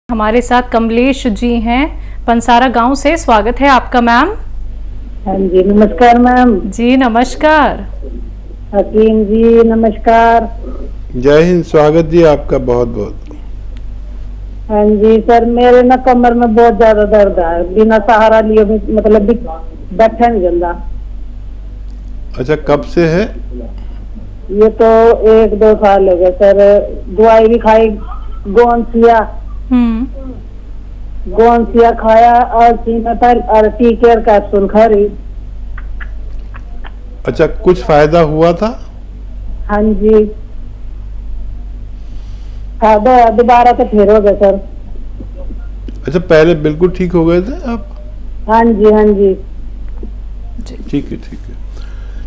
हमारे साथ कमलेश जी हैं पंसारा गांव से। स्वागत है आपका मैम। हाँ जी, नमस्कार मैम। जी नमस्कार। हकीम जी नमस्कार। जय हिंद। स्वागत जी आपका बहुत बहुत। हाँ जी सर, मेरे ना कमर में बहुत ज्यादा दर्द है, बिना सहारा लिए मतलब भी बैठा नहीं जाता। अच्छा, कब से है? ये तो 1-2 साल हो गए सर। दवाई भी खाई, गोंसिया खाया और सीनापैल और टीकेयर कैप्सूल खा रही। अच्छा, कुछ फायदा हुआ था? हाँ जी, खादा दोबारा तो फिर हो गए सर। अच्छा, पहले बिल्कुल ठीक हो गए थे आप? हाँ जी हाँ जी। ठीक है ठीक है।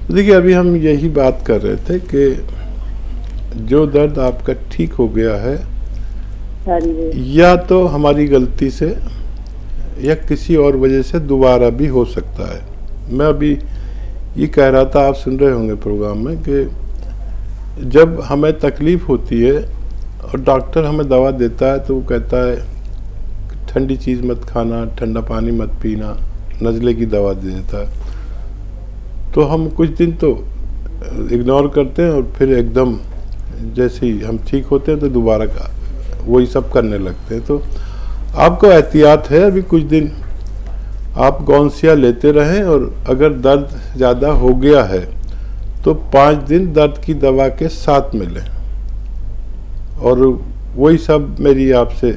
तो देखिए, अभी हम यही बात कर रहे थे कि जो दर्द आपका ठीक हो गया है, हाँ जी, या तो हमारी गलती से या किसी और वजह से दोबारा भी हो सकता है। मैं अभी ये कह रहा था, आप सुन रहे होंगे प्रोग्राम में, कि जब हमें तकलीफ़ होती है और डॉक्टर हमें दवा देता है तो वो कहता है ठंडी चीज़ मत खाना, ठंडा पानी मत पीना, नज़ले की दवा दे देता है। तो हम कुछ दिन तो इग्नोर करते हैं और फिर एकदम जैसे ही हम ठीक होते हैं तो दोबारा का वही सब करने लगते हैं। तो आपको एहतियात है, अभी कुछ दिन आप गोंसिया लेते रहें, और अगर दर्द ज़्यादा हो गया है तो 5 दिन दर्द की दवा के साथ में लें। और वही सब मेरी आपसे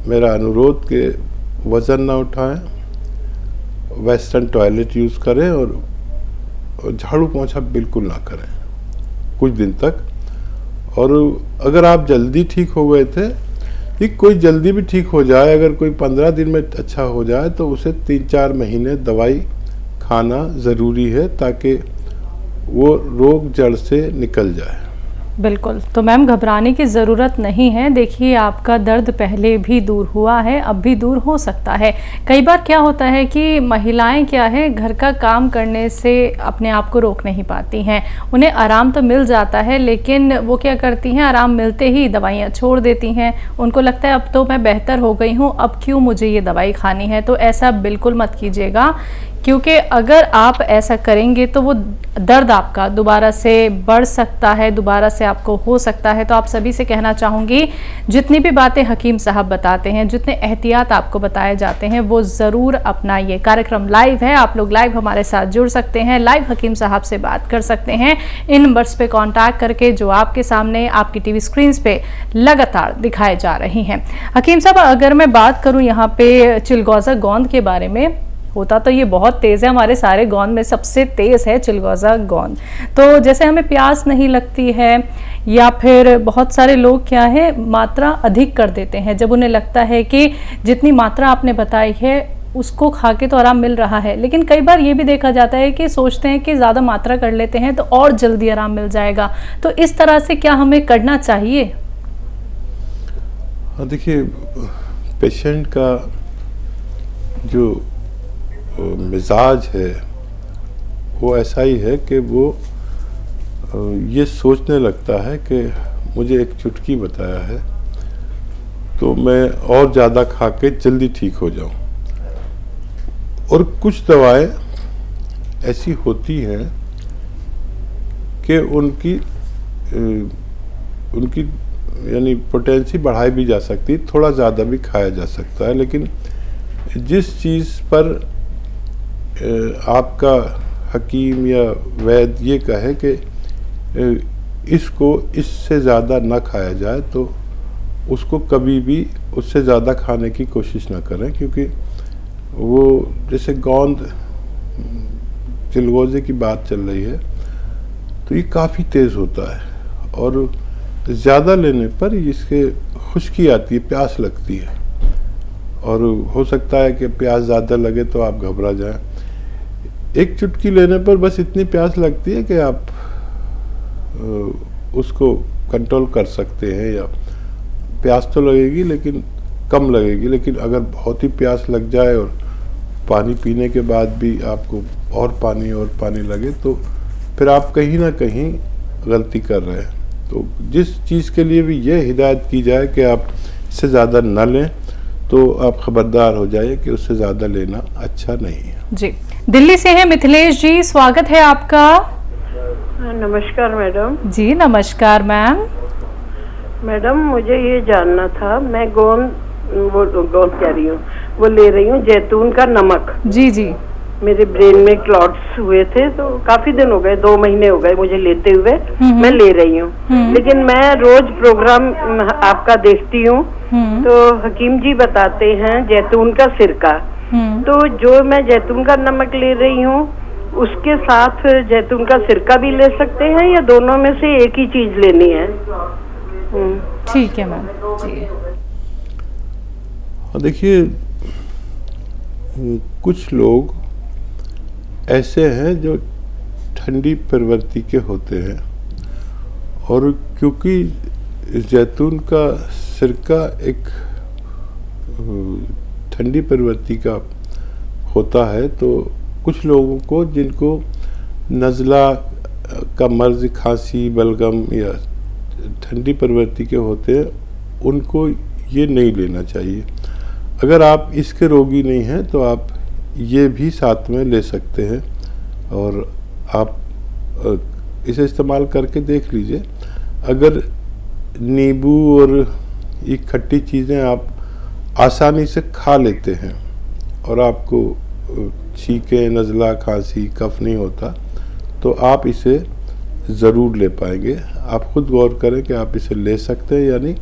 मेरा अनुरोध कि वज़न ना उठाएं, वेस्टर्न टॉयलेट यूज़ करें और झाड़ू पोंछा बिल्कुल ना करें कुछ दिन तक। और अगर आप जल्दी ठीक हो गए थे, ठीक कोई जल्दी भी ठीक हो जाए, अगर कोई 15 दिन में अच्छा हो जाए तो उसे 3-4 महीने दवाई खाना ज़रूरी है, ताकि वो रोग जड़ से निकल जाए। बिल्कुल। तो मैम घबराने की ज़रूरत नहीं है। देखिए, आपका दर्द पहले भी दूर हुआ है, अब भी दूर हो सकता है। कई बार क्या होता है कि महिलाएं क्या है, घर का काम करने से अपने आप को रोक नहीं पाती हैं। उन्हें आराम तो मिल जाता है, लेकिन वो क्या करती हैं, आराम मिलते ही दवाइयाँ छोड़ देती हैं। उनको लगता है अब तो मैं बेहतर हो गई हूँ, अब क्यों मुझे ये दवाई खानी है। तो ऐसा बिल्कुल मत कीजिएगा, क्योंकि अगर आप ऐसा करेंगे तो वो दर्द आपका दोबारा से बढ़ सकता है, दोबारा से आपको हो सकता है। तो आप सभी से कहना चाहूँगी, जितनी भी बातें हकीम साहब बताते हैं, जितने एहतियात आपको बताए जाते हैं, वो ज़रूर अपनाइए। कार्यक्रम लाइव है, आप लोग लाइव हमारे साथ जुड़ सकते हैं, लाइव हकीम साहब से बात कर सकते हैं इन नंबर्स पे कांटेक्ट करके, जो आपके सामने आपकी टीवी स्क्रीन पे लगातार दिखाए जा रही हैं। हकीम साहब, अगर मैं बात करूँ यहाँ पे चिलगोज़ा गोंद के बारे में, होता तो ये बहुत तेज़ है, हमारे सारे गोंद में सबसे तेज़ है चिलगोज़ा गोंद। तो जैसे हमें प्यास नहीं लगती है, या फिर बहुत सारे लोग क्या है मात्रा अधिक कर देते हैं, जब उन्हें लगता है कि जितनी मात्रा आपने बताई है उसको खा के तो आराम मिल रहा है, लेकिन कई बार ये भी देखा जाता है कि सोचते हैं कि ज़्यादा मात्रा कर लेते हैं तो और जल्दी आराम मिल जाएगा। तो इस तरह से क्या हमें करना चाहिए? देखिए, पेशेंट का जो मिजाज है वो ऐसा ही है कि वो ये सोचने लगता है कि मुझे एक चुटकी बताया है तो मैं और ज़्यादा खा के जल्दी ठीक हो जाऊं। और कुछ दवाएं ऐसी होती हैं कि उनकी यानी पोटेंसी बढ़ाई भी जा सकती है, थोड़ा ज़्यादा भी खाया जा सकता है। लेकिन जिस चीज़ पर आपका हकीम या वैद्य ये कहे कि इसको इससे ज़्यादा ना खाया जाए, तो उसको कभी भी उससे ज़्यादा खाने की कोशिश ना करें, क्योंकि वो जैसे गोंद चिलगोज़े की बात चल रही है तो ये काफ़ी तेज़ होता है, और ज़्यादा लेने पर इसके खुश्की आती है, प्यास लगती है, और हो सकता है कि प्यास ज़्यादा लगे तो आप घबरा जाएं। एक चुटकी लेने पर बस इतनी प्यास लगती है कि आप उसको कंट्रोल कर सकते हैं, या प्यास तो लगेगी लेकिन कम लगेगी। लेकिन अगर बहुत ही प्यास लग जाए और पानी पीने के बाद भी आपको और पानी लगे, तो फिर आप कहीं ना कहीं गलती कर रहे हैं। तो जिस चीज़ के लिए भी ये हिदायत की जाए कि आप इससे ज़्यादा न लें, तो आप खबरदार हो जाइए कि उससे ज़्यादा लेना अच्छा नहीं है। जी, दिल्ली से है मिथिलेश जी, स्वागत है आपका। नमस्कार मैडम। जी नमस्कार मैम। मैडम मुझे ये जानना था, मैं गोंद कह रही हूँ, वो ले रही हूँ जैतून का नमक। जी जी। मेरे ब्रेन में क्लॉट्स हुए थे तो काफी दिन हो गए, 2 महीने हो गए मुझे लेते हुए। मैं ले रही हूँ, लेकिन मैं रोज प्रोग्राम आपका देखती हूँ तो हकीम जी बताते हैं जैतून का सिरका। तो जो मैं जैतून का नमक ले रही हूँ उसके साथ जैतून का सिरका भी ले सकते हैं या दोनों में से एक ही चीज लेनी है? ठीक है मैम जी। देखिए, कुछ लोग ऐसे हैं जो ठंडी प्रवृत्ति के होते हैं, और क्योंकि जैतून का सिरका एक ठंडी प्रवृत्ति का होता है, तो कुछ लोगों को जिनको नज़ला का मर्ज, खांसी, बलगम या ठंडी प्रवृत्ति के होते हैं, उनको ये नहीं लेना चाहिए। अगर आप इसके रोगी नहीं हैं तो आप ये भी साथ में ले सकते हैं, और आप इसे इस्तेमाल करके देख लीजिए। अगर नींबू और ये खट्टी चीज़ें आप आसानी से खा लेते हैं और आपको छींके, नज़ला, खांसी, कफ नहीं होता, तो आप इसे ज़रूर ले पाएंगे। आप खुद गौर करें कि आप इसे ले सकते हैं या नहीं,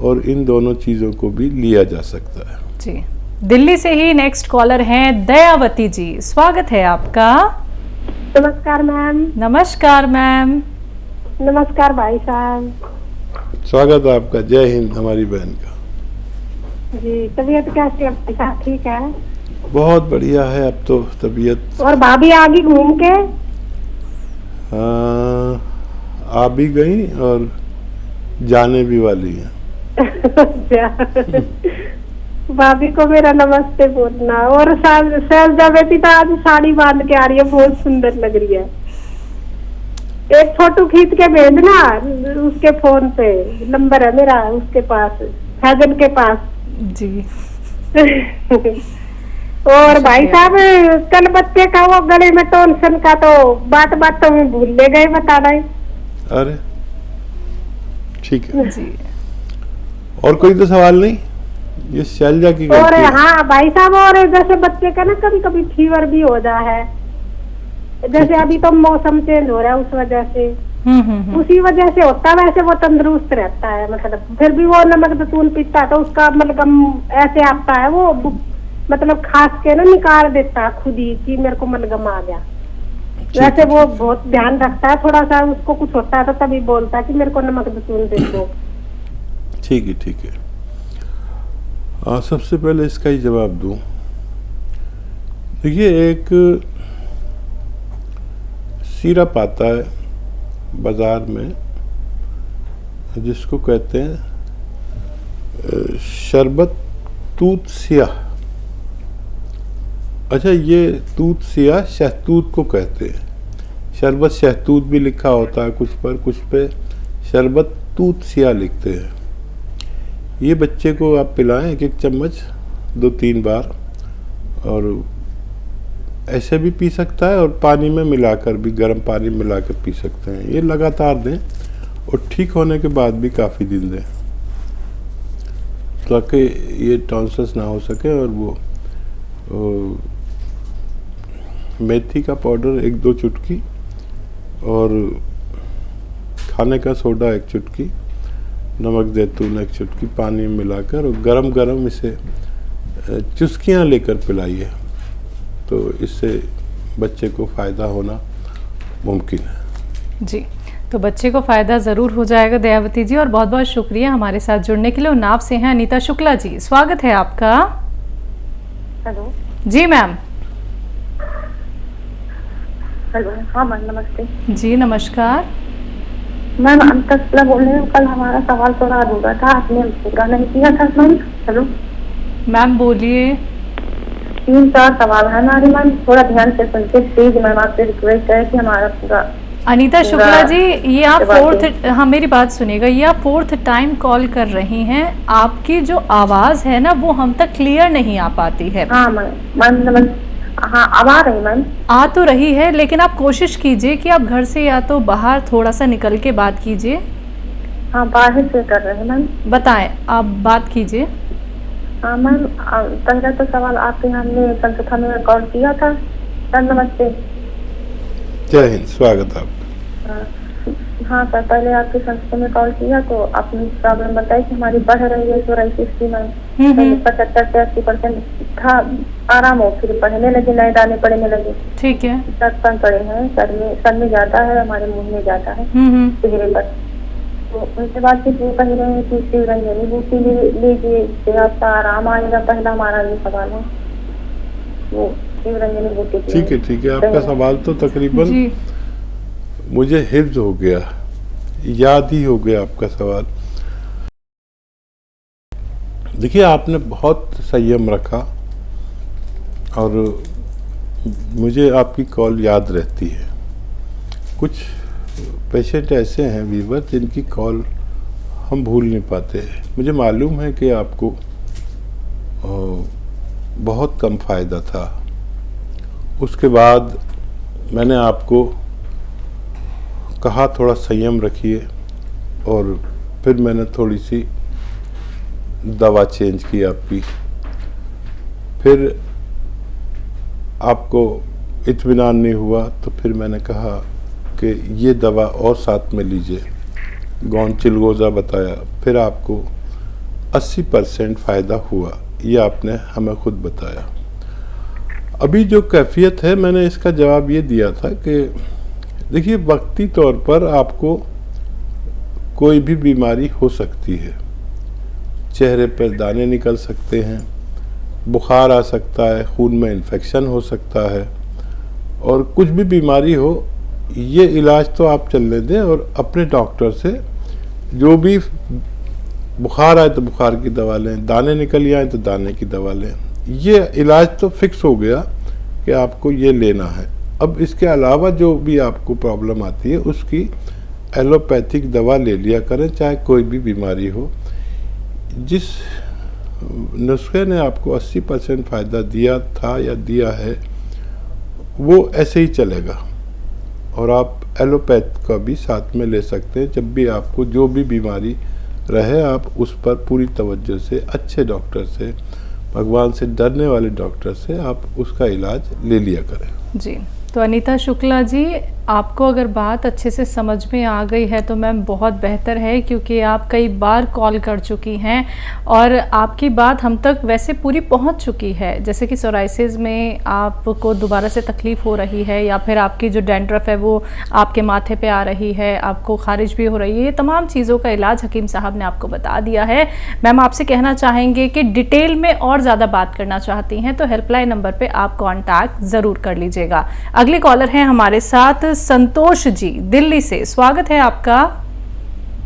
और इन दोनों चीज़ों को भी लिया जा सकता है। जी, दिल्ली से ही नेक्स्ट कॉलर हैं दयावती जी, स्वागत है आपका। नमस्कार मैम। नमस्कार मैम। नमस्कार भाई साहब। स्वागत है आपका। जय हिंद हमारी बहन का। जी, तबीयत कैसी है भाई साहब? ठीक है, बहुत बढ़िया है अब तो तबीयत। और भाभी आ गई घूम के? आ भी गई और जाने भी वाली हैं। भाभी को मेरा नमस्ते बोलना। और शैलजा बेटी तो आज साड़ी बांध के आ रही है, बहुत सुंदर लग रही है। एक फोटो खींच के भेजना उसके फोन पे, नंबर है मेरा उसके पास, फैजन के पास। जी। और भाई साहब, कल बच्चे का वो गले में टॉन्सन का तो बात तो मैं भूल ले गए बताना। अरे ठीक है जी। हाँ। और कोई तो सवाल नहीं, ये शैलजा की और गलती है। हाँ भाई साहब, और जैसे बच्चे का ना कभी कभी फीवर भी हो जा है, जैसे अभी तो मौसम चेंज हो रहा है उस वजह से, उसी वजह से होता है। वैसे वो तंदुरुस्त रहता है, मतलब फिर भी वो नमक दतून पीता है तो उसका मतलब ऐसे आता है, वो मतलब खास के ना निकाल देता है खुद ही कि मेरे को मलगम आ गया। वैसे वो बहुत ध्यान रखता है, थोड़ा सा उसको कुछ होता है तो तभी बोलता है कि मेरे को नमक दतून दे दो। ठीक है ठीक है। सबसे पहले इसका ही जवाब दूं। देखिए, एक सिरप आता है बाजार में जिसको कहते हैं शरबत तूत स्याह। अच्छा, ये तूत स्याह शहतूत को कहते हैं। शरबत शहतूत भी लिखा होता है कुछ पर, कुछ पे शरबत तूत स्याह लिखते हैं। ये बच्चे को आप पिलाएं 1-1 चम्मच 2-3 बार, और ऐसे भी पी सकता है और पानी में मिलाकर भी, गर्म पानी मिलाकर पी सकते हैं। ये लगातार दें और ठीक होने के बाद भी काफ़ी दिन दें ताकि ये टॉन्सिस ना हो सके। और वो मेथी का पाउडर 1-2 चुटकी और खाने का सोडा 1 चुटकी, नमक जैतून 1 चुटकी पानी में मिलाकर और गरम गरम इसे चुस्कियाँ लेकर पिलाइए, तो इससे बच्चे को फ़ायदा होना मुमकिन है। जी, तो बच्चे को फ़ायदा ज़रूर हो जाएगा दयावती जी, और बहुत बहुत शुक्रिया हमारे साथ जुड़ने के लिए। उन्नाव से हैं अनीता शुक्ला जी, स्वागत है आपका। हेलो जी मैम। हेलो, हाँ मैम नमस्ते। जी नमस्कार। मैम अंतर शुक्ला बोल रही हूँ। कल हमारा सवाल थोड़ा अधूरा था, आपने पूरा नहीं किया था मैम। हेलो मैम बोलिए। 3-4 सवाल है हमारे मैम, थोड़ा ध्यान से सुनते प्लीज मैम, आपसे रिक्वेस्ट है कि हमारा पूरा अनीता शुक्ला जी, ये आप फोर्थ, हाँ मेरी बात सुनिएगा, ये आप फोर्थ टाइम कॉल कर रही हैं। आपकी जो आवाज है ना वो हम तक क्लियर नहीं आ पाती है। हाँ मैम, हाँ अब आ रही मैम? आ तो रही है, लेकिन आप कोशिश कीजिए कि आप घर से या तो बाहर थोड़ा सा निकल के बात कीजिए। हाँ बाहर से कर रहे हैं मैम। बताएं, आप बात कीजिए। हाँ मैम, पहला तो सवाल आपके हमने संस्था में कॉल किया था। सर नमस्ते। जय हिंद, स्वागत आपका। हाँ सर, पहले आपके संस्था में कॉल किया तो आपने प्रॉब्लम बताई कि हमारी बढ़ रही है सोराइसिस की मैम। 75 से 80% था, आराम हो, फिर बढ़ने लगे, नए दाने पड़ने लगे। ठीक है। दर्द पड़े हैं सर में जाता है, हमारे मुंह में जाता है, चेहरे पर। तो उनके बाद फिर वो कह रहे हैं कि शिवरंजनी बूटी लीजिए, इससे आपका आराम आएगा। पहला हमारा ये सवाल है, वो शिवरंजनी बूटी। ठीक है, आपका सवाल तो तकरीबन मुझे हिफ्ज हो गया, याद ही हो गया आपका सवाल। देखिए, आपने बहुत संयम रखा और मुझे आपकी कॉल याद रहती है। कुछ पेशेंट ऐसे हैं वीवर जिनकी कॉल हम भूल नहीं पाते। मुझे मालूम है कि आपको बहुत कम फ़ायदा था। उसके बाद मैंने आपको कहा थोड़ा संयम रखिए, और फिर मैंने थोड़ी सी दवा चेंज की आपकी। फिर आपको इत्मीनान नहीं हुआ तो फिर मैंने कहा कि ये दवा और साथ में लीजिए, गोंचिलगोजा बताया। फिर आपको 80% फ़ायदा हुआ, ये आपने हमें खुद बताया। अभी जो कैफियत है, मैंने इसका जवाब ये दिया था कि देखिए, वक्ती तौर पर आपको कोई भी बीमारी हो सकती है। चेहरे पर दाने निकल सकते हैं, बुखार आ सकता है, खून में इन्फेक्शन हो सकता है, और कुछ भी बीमारी हो, ये इलाज तो आप चलने दें और अपने डॉक्टर से जो भी बुखार आए तो बुखार की दवा लें, दाने निकल आए तो दाने की दवा लें। ये इलाज तो फिक्स हो गया कि आपको ये लेना है। अब इसके अलावा जो भी आपको प्रॉब्लम आती है उसकी एलोपैथिक दवा ले लिया करें, चाहे कोई भी बीमारी हो। जिस नुस्खे ने आपको 80% फ़ायदा दिया था या दिया है, वो ऐसे ही चलेगा, और आप एलोपैथ का भी साथ में ले सकते हैं। जब भी आपको जो भी बीमारी रहे, आप उस पर पूरी तवज्जो से, अच्छे डॉक्टर से, भगवान से डरने वाले डॉक्टर से आप उसका इलाज ले लिया करें। जी, तो अनीता शुक्ला जी, आपको अगर बात अच्छे से समझ में आ गई है तो मैम बहुत बेहतर है, क्योंकि आप कई बार कॉल कर चुकी हैं और आपकी बात हम तक वैसे पूरी पहुंच चुकी है। जैसे कि सोराइसिस में आपको दोबारा से तकलीफ़ हो रही है, या फिर आपकी जो डैंड्रफ है वो आपके माथे पे आ रही है, आपको खारिज भी हो रही है। ये तमाम चीज़ों का इलाज हकीम साहब ने आपको बता दिया है। मैम आपसे कहना चाहेंगे कि डिटेल में और ज़्यादा बात करना चाहती हैं तो हेल्पलाइन नंबर पर आप कॉन्टैक्ट ज़रूर कर लीजिएगा। अगले कॉलर हैं हमारे साथ संतोष जी, दिल्ली से। स्वागत है आपका।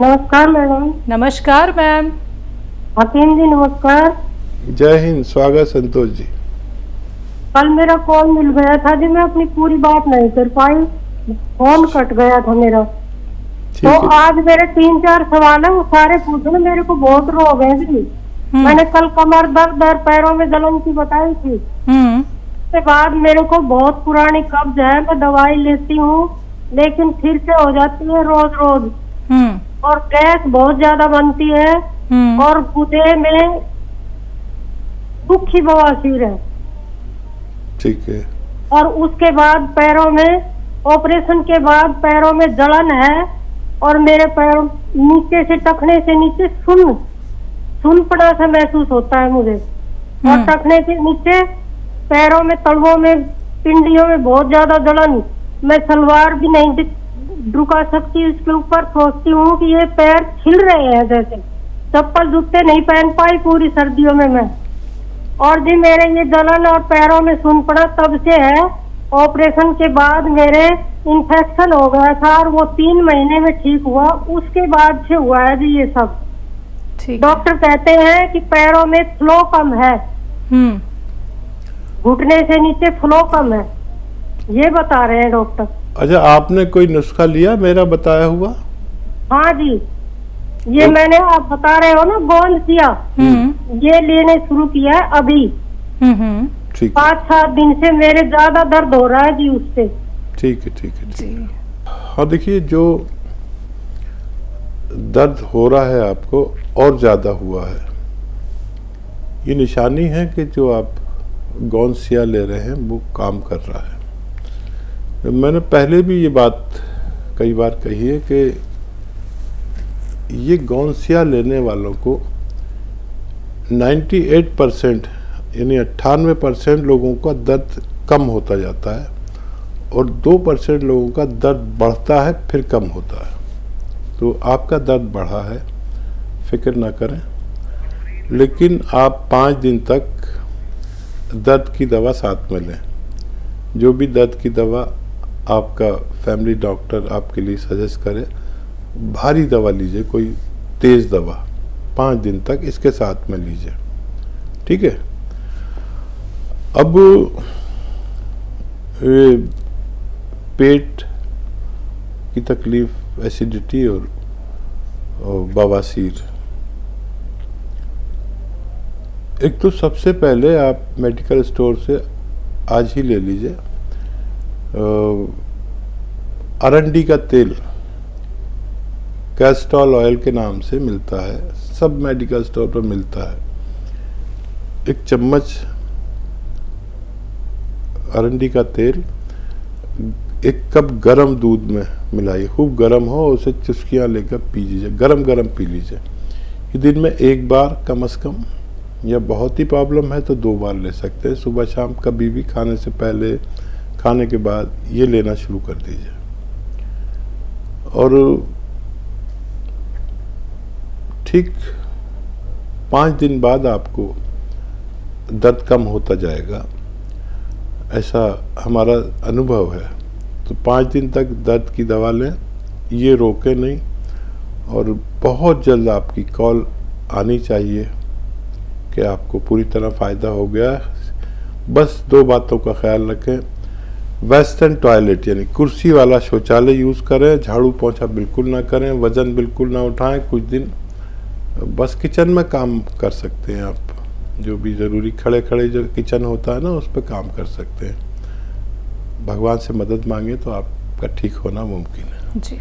नमस्कार मैडम। नमस्कार मैम। हकीम जी नमस्कार। जय हिंद, स्वागत संतोष जी। कल मेरा कॉल मिल गया था जी, मैं अपनी पूरी बात नहीं कर पाई, फोन कट गया था मेरा। तो आज मेरे 3-4 सवाल है, वो सारे पूछने। मेरे को बहुत रोग है जी। मैंने कल कमर दर्द और पैरों में जलन की बताई थी। उसके बाद मेरे को बहुत पुरानी कब्ज है, मैं दवाई लेती हूँ लेकिन फिर से हो जाती है रोज रोज, और गैस बहुत ज्यादा बनती है, और गुदे में दुखी बवासीर है। ठीक है। और उसके बाद पैरों में, ऑपरेशन के बाद पैरों में जलन है, और मेरे पैरों नीचे से, टखने से नीचे सुनपड़ा सा महसूस होता है मुझे, और टखने से नीचे पैरों में, तलवों में, पिंडियों में बहुत ज्यादा जलन। मैं सलवार भी नहीं ढुका सकती, इसके ऊपर सोचती हूँ कि ये पैर छिल रहे हैं, जैसे चप्पल जूते नहीं पहन पाई पूरी सर्दियों में मैं। और जी मेरे ये जलन और पैरों में सुनपड़ा तब से है। ऑपरेशन के बाद मेरे इन्फेक्शन हो गया था और वो 3 महीने में ठीक हुआ, उसके बाद से हुआ है जी ये सब। डॉक्टर कहते हैं कि पैरों में फ्लो कम है, घुटने से नीचे फ्लो कम है, ये बता रहे हैं डॉक्टर। अच्छा, आपने कोई नुस्खा लिया मेरा बताया हुआ? हाँ जी, ये मैंने आप बता रहे हो ना गोंद किया, ये लेने शुरू किया है अभी। ठीक 5-7 दिन से मेरे ज्यादा दर्द हो रहा है जी उससे। ठीक है, ठीक है, ठीक है। हाँ देखिए, जो दर्द हो रहा है आपको और ज़्यादा हुआ है, ये निशानी है कि जो आप गौनसिया ले रहे हैं वो काम कर रहा है। मैंने पहले भी ये बात कई बार कही है कि ये गौनसिया लेने वालों को 98% यानी 98% लोगों का दर्द कम होता जाता है और 2% लोगों का दर्द बढ़ता है फिर कम होता है। तो आपका दर्द बढ़ा है, फिक्र ना करें, लेकिन आप 5 दिन तक दर्द की दवा साथ में लें। जो भी दर्द की दवा आपका फैमिली डॉक्टर आपके लिए सजेस्ट करे, भारी दवा लीजिए, कोई तेज़ दवा 5 दिन तक इसके साथ में लीजिए, ठीक है। अब पेट की तकलीफ, एसिडिटी और बवासीर, एक तो सबसे पहले आप मेडिकल स्टोर से आज ही ले लीजिए अरंडी का तेल, कैस्ट्रॉल ऑयल के नाम से मिलता है, सब मेडिकल स्टोर पर मिलता है। 1 चम्मच अरंडी का तेल 1 कप गरम दूध में मिलाइए, खूब गरम हो, उसे चुस्कियाँ लेकर पी लीजिए, गरम गरम पी लीजिए। ये दिन में 1 बार कम से कम, या बहुत ही प्रॉब्लम है तो 2 बार ले सकते हैं, सुबह शाम कभी भी, खाने से पहले, खाने के बाद, ये लेना शुरू कर दीजिए। और ठीक 5 दिन बाद आपको दर्द कम होता जाएगा, ऐसा हमारा अनुभव है। तो 5 दिन तक दर्द की दवा लें, ये रोके नहीं, और बहुत जल्द आपकी कॉल आनी चाहिए कि आपको पूरी तरह फ़ायदा हो गया है। बस 2 बातों का ख्याल रखें, वेस्टर्न टॉयलेट यानी कुर्सी वाला शौचालय यूज़ करें, झाड़ू पोंछा बिल्कुल ना करें, वज़न बिल्कुल ना उठाएं, कुछ दिन बस किचन में काम कर सकते हैं आप, जो भी ज़रूरी खड़े खड़े जो किचन होता है ना उस पर काम कर सकते हैं। भगवान से मदद मांगे तो आपका ठीक होना मुमकिन है। जी।